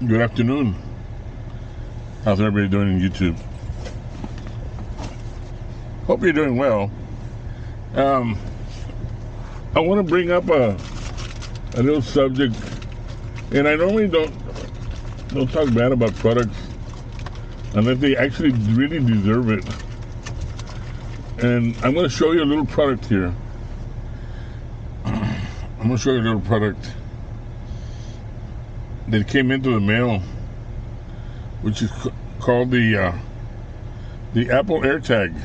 Good afternoon. How's everybody doing in YouTube? Hope you're doing well. I want to bring up a little subject, and I normally don't talk bad about products unless they actually really deserve it. And I'm going to show you a little product here. I'm going to show you a little product that came into the mail, which is called the Apple Airtag.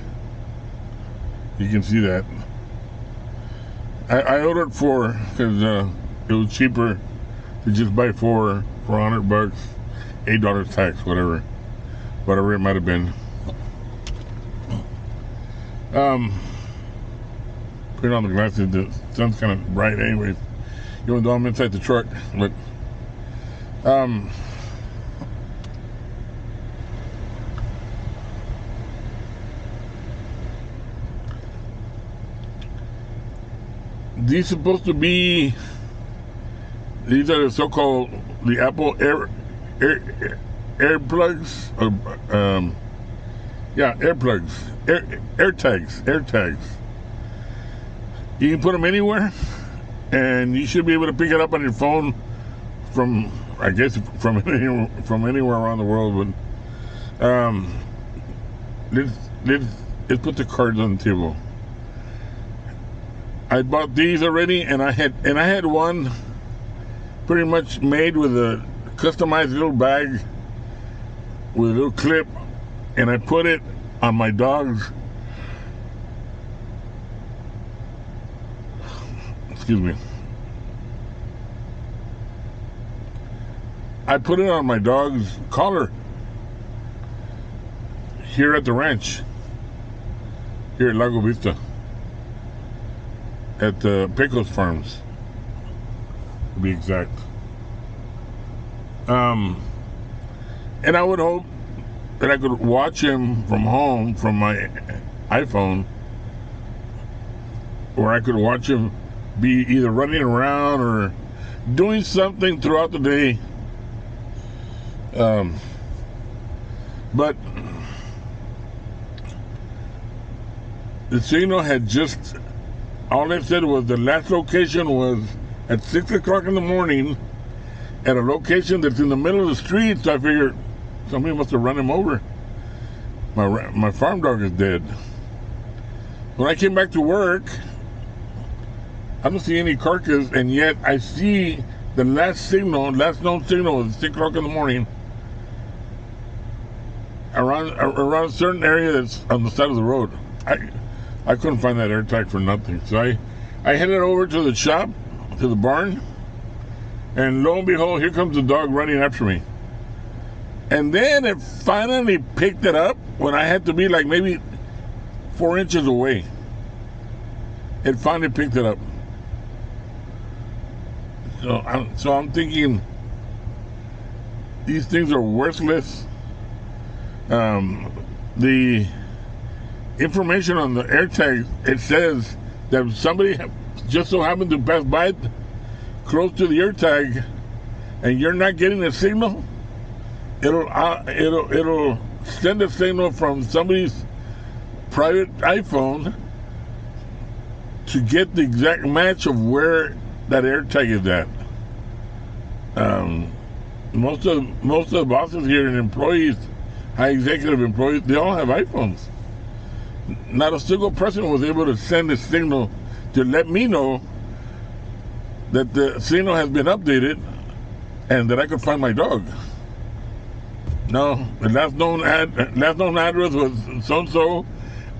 You can see that. I ordered 4 because it was cheaper to just buy 4 for $100, $8 tax, whatever it might have been. Putting on the glasses, the sun's kind of bright anyways, even though I'm inside the truck. But these supposed to be, these are the so-called the Apple air plugs, earplugs, AirTags. You can put them anywhere, and you should be able to pick it up on your phone from, I guess, from anywhere around the world. But let's put the cards on the table. I bought these already, and I had one pretty much made with a customized little bag with a little clip, and I put it on my dog's. Excuse me. I put it on my dog's collar here at the ranch, here at Lago Vista, at the Pecos Farms, to be exact. And I would hope that I could watch him from home from my iPhone, or I could watch him be either running around or doing something throughout the day. But the signal had just, all it said was the last location was at 6 o'clock in the morning at a location that's in the middle of the street. So I figured somebody must have run him over. My farm dog is dead. When I came back to work, I don't see any carcass, and yet I see the last known signal was 6 o'clock in the morning around a certain area that's on the side of the road. I couldn't find that AirTag for nothing. So I headed over to the shop, to the barn, and lo and behold, here comes the dog running after me. And then it finally picked it up when I had to be like maybe 4 inches away. It finally picked it up. So I'm thinking these things are worthless. The information on the AirTag, it says that if somebody just so happened to pass by close to the AirTag and you're not getting a signal, it'll send a signal from somebody's private iPhone to get the exact match of where that AirTag is at. Most of the bosses here and employees, high executive employees, they all have iPhones. Not a single person was able to send a signal to let me know that the signal has been updated and that I could find my dog. No, the last known address was so-and-so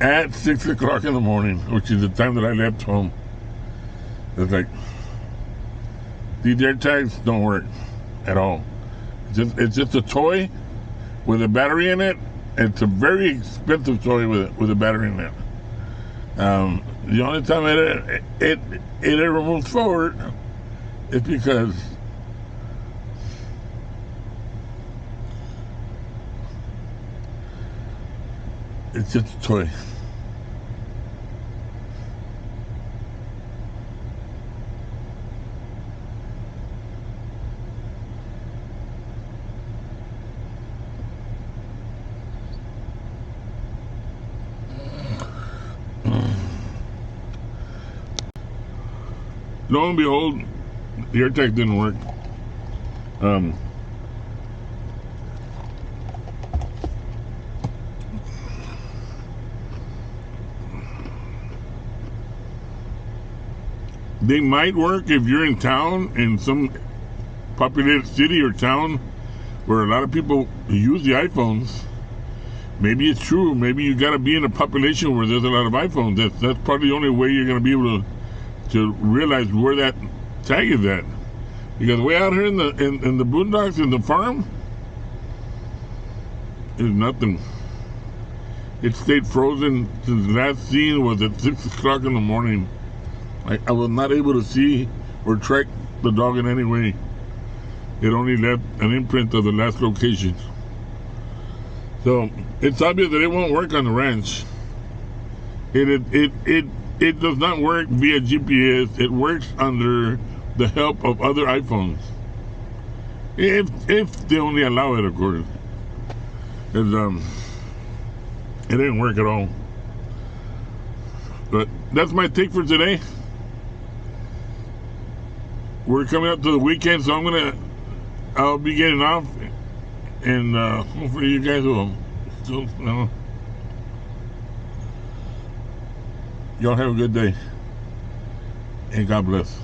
at 6 o'clock in the morning, which is the time that I left home. It's like, these AirTags don't work at all. It's just a toy with a battery in it. It's a very expensive toy with a battery in it. The only time it ever moves forward is because it's just a toy. Lo and behold, the AirTag didn't work. They might work if you're in town, in some populated city or town where a lot of people use the iPhones. Maybe it's true. Maybe you got to be in a population where there's a lot of iPhones. That's probably the only way you're going to be able to realize where that tag is at. Because way out here in the boondocks, in the farm, there's nothing. It stayed frozen since last seen was at 6 o'clock in the morning. I was not able to see or track the dog in any way. It only left an imprint of the last location. So it's obvious that it won't work on the ranch. It does not work via GPS. It works under the help of other iPhones. If they only allow it, of course. It didn't work at all. But that's my take for today. We're coming up to the weekend, so I'll be getting off, and hopefully you guys will still, y'all have a good day, and God bless.